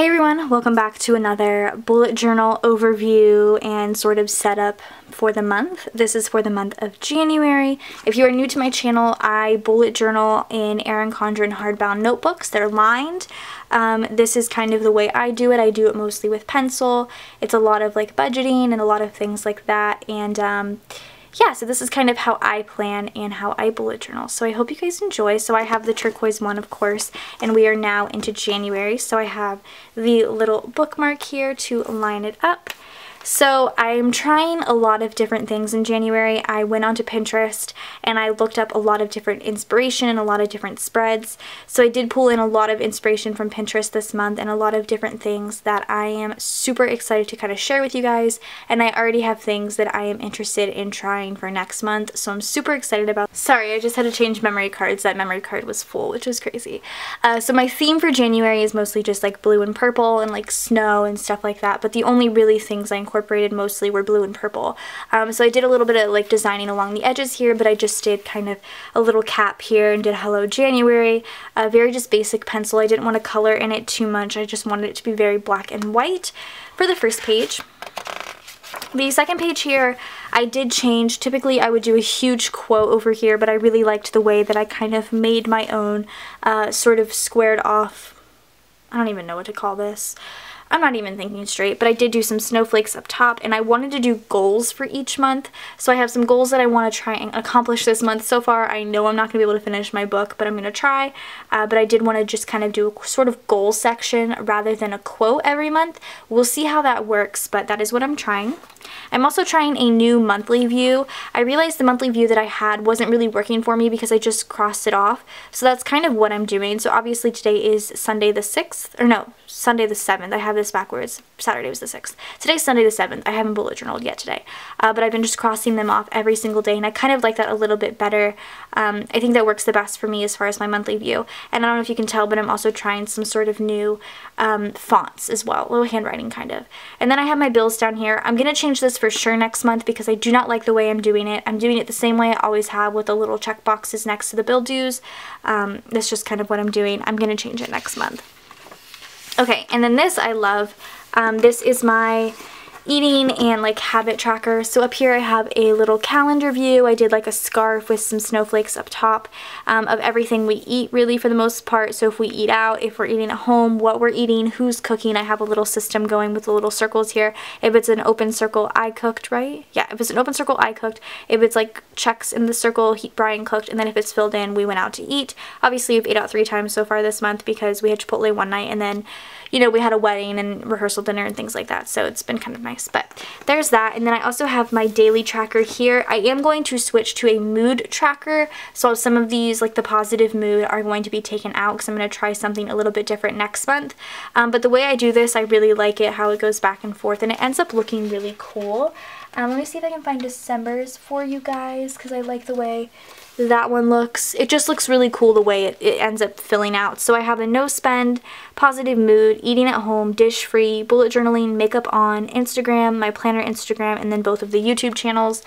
Hey everyone, welcome back to another bullet journal overview and sort of setup for the month. This is for the month of January. If you are new to my channel, I bullet journal in Erin Condren Hardbound notebooks. They're lined. This is kind of the way I do it. I do it mostly with pencil. It's a lot of like budgeting and a lot of things like that, and yeah, so this is kind of how I plan and how I bullet journal. So I hope you guys enjoy. So I have the turquoise one, of course, and we are now into January. So I have the little bookmark here to line it up. So I'm trying a lot of different things in January. I went onto Pinterest and I looked up a lot of different inspiration and a lot of different spreads. So I did pull in a lot of inspiration from Pinterest this month and a lot of different things that I am super excited to kind of share with you guys. And I already have things that I am interested in trying for next month. So I'm super excited about. Sorry, I just had to change memory cards. That memory card was full, which was crazy. So my theme for January is mostly just like blue and purple and like snow and stuff like that. But the only really things I incorporated mostly were blue and purple. So I did a little bit of like designing along the edges here, but I just did kind of a little cap here and did Hello January. Very just basic pencil. I didn't want to color in it too much. I just wanted it to be very black and white for the first page. The second page here, I did change. Typically I would do a huge quote over here, but I really liked the way that I kind of made my own sort of squared off, I don't even know what to call this. I'm not even thinking straight, but I did do some snowflakes up top, and I wanted to do goals for each month. So I have some goals that I want to try and accomplish this month. So far, I know I'm not going to be able to finish my book, but I'm going to try. But I did want to just kind of do a sort of goal section rather than a quote every month. We'll see how that works, but that is what I'm trying. I'm also trying a new monthly view. I realized the monthly view that I had wasn't really working for me because I just crossed it off. So that's kind of what I'm doing. So obviously today is Sunday the 6th, or no, Sunday the 7th. I have this backwards. Saturday was the 6th. Today's Sunday the 7th. I haven't bullet journaled yet today. But I've been just crossing them off every single day, and I kind of like that a little bit better. I think that works the best for me as far as my monthly view. And I don't know if you can tell, but I'm also trying some sort of new fonts as well. A little handwriting kind of. And then I have my bills down here. I'm going to change this for sure next month because I do not like the way I'm doing it. I'm doing it the same way I always have with the little check boxes next to the bill dues. That's just kind of what I'm doing. I'm going to change it next month. Okay, and then this I love. This is my eating and like habit tracker. So up here I have a little calendar view. I did like a scarf with some snowflakes up top of everything we eat really for the most part. So if we eat out, if we're eating at home, what we're eating, who's cooking. I have a little system going with the little circles here. If it's an open circle, I cooked, right? Yeah, if it's an open circle, I cooked. If it's like checks in the circle, Brian cooked. And then if it's filled in, we went out to eat. Obviously we've ate out 3 times so far this month because we had Chipotle one night and then, you know, we had a wedding and rehearsal dinner and things like that. So it's been kind of nice. But there's that. And then I also have my daily tracker here. I am going to switch to a mood tracker. So some of these, like the positive mood, are going to be taken out because I'm going to try something a little bit different next month. But the way I do this, I really like it, how it goes back and forth. And it ends up looking really cool. Let me see if I can find December's for you guys because I like the way that one looks. It just looks really cool the way it ends up filling out. So I have a no spend, positive mood, eating at home, dish free, bullet journaling, makeup on, Instagram, my planner Instagram, and then both of the YouTube channels.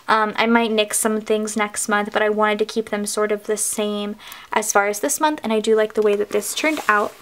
I might nix some things next month, but I wanted to keep them sort of the same as far as this month, and I do like the way that this turned out.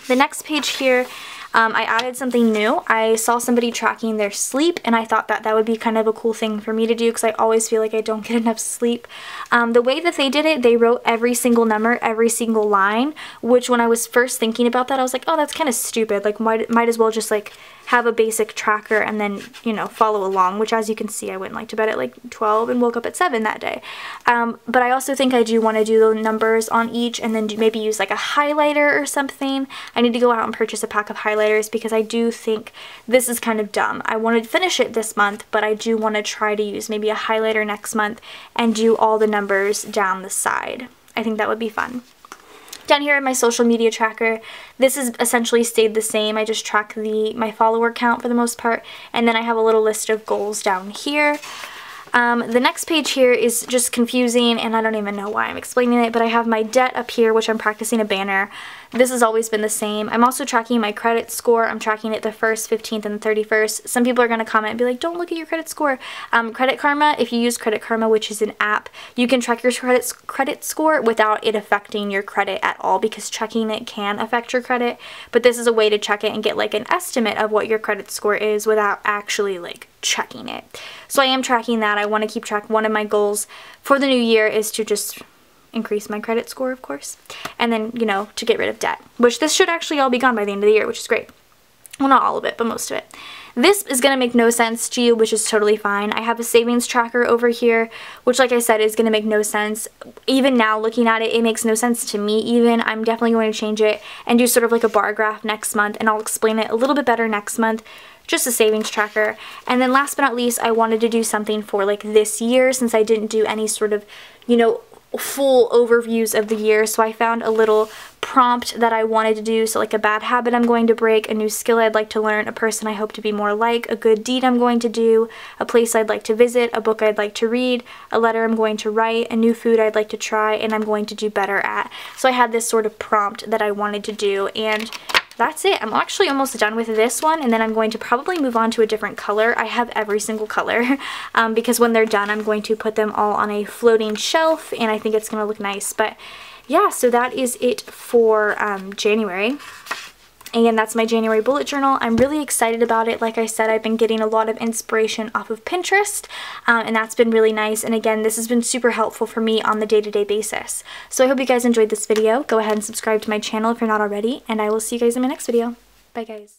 The next page here, I added something new. I saw somebody tracking their sleep, and I thought that that would be kind of a cool thing for me to do because I always feel like I don't get enough sleep. The way that they did it, they wrote every single number, every single line, which when I was first thinking about that, I was like, oh, that's kind of stupid. Like, might as well just like have a basic tracker and then, you know, follow along, which as you can see, I went like to bed at like 12 and woke up at 7 that day. But I also think I do want to do the numbers on each and then maybe use like a highlighter or something. I need to go out and purchase a pack of highlighters because I do think this is kind of dumb. I want to finish it this month, but I do want to try to use maybe a highlighter next month and do all the numbers down the side. I think that would be fun. Down here in my social media tracker, this has essentially stayed the same. I just track my follower count for the most part, and then I have a little list of goals down here. The next page here is just confusing, and I don't even know why I'm explaining it, but I have my debt up here, which I'm practicing a banner. This has always been the same. I'm also tracking my credit score. I'm tracking it the 1st, 15th, and the 31st. Some people are going to comment and be like, don't look at your credit score. Credit Karma, if you use Credit Karma, which is an app, you can track your credit score without it affecting your credit at all, because checking it can affect your credit. But this is a way to check it and get like an estimate of what your credit score is without actually like checking it. So I am tracking that. I want to keep track. One of my goals for the new year is to just increase my credit score, of course, and then, you know, to get rid of debt, which this should actually all be gone by the end of the year, which is great. Well, not all of it, but most of it. This is going to make no sense to you, which is totally fine. I have a savings tracker over here, which, like I said, is going to make no sense. Even now, looking at it, it makes no sense to me even. I'm definitely going to change it and do sort of like a bar graph next month, and I'll explain it a little bit better next month. Just a savings tracker. And then last but not least, I wanted to do something for like this year, since I didn't do any sort of, you know, full overviews of the year. So I found a little prompt that I wanted to do. So like a bad habit I'm going to break, a new skill I'd like to learn, a person I hope to be more like, a good deed I'm going to do, a place I'd like to visit, a book I'd like to read, a letter I'm going to write, a new food I'd like to try, and I'm going to do better at. So I had this sort of prompt that I wanted to do, and that's it. I'm actually almost done with this one, and then I'm going to probably move on to a different color. I have every single color because when they're done, I'm going to put them all on a floating shelf, and I think it's going to look nice. But yeah, so that is it for January. And that's my January bullet journal. I'm really excited about it. Like I said, I've been getting a lot of inspiration off of Pinterest, and that's been really nice. And again, this has been super helpful for me on the day-to-day basis. So I hope you guys enjoyed this video. Go ahead and subscribe to my channel if you're not already, and I will see you guys in my next video. Bye, guys.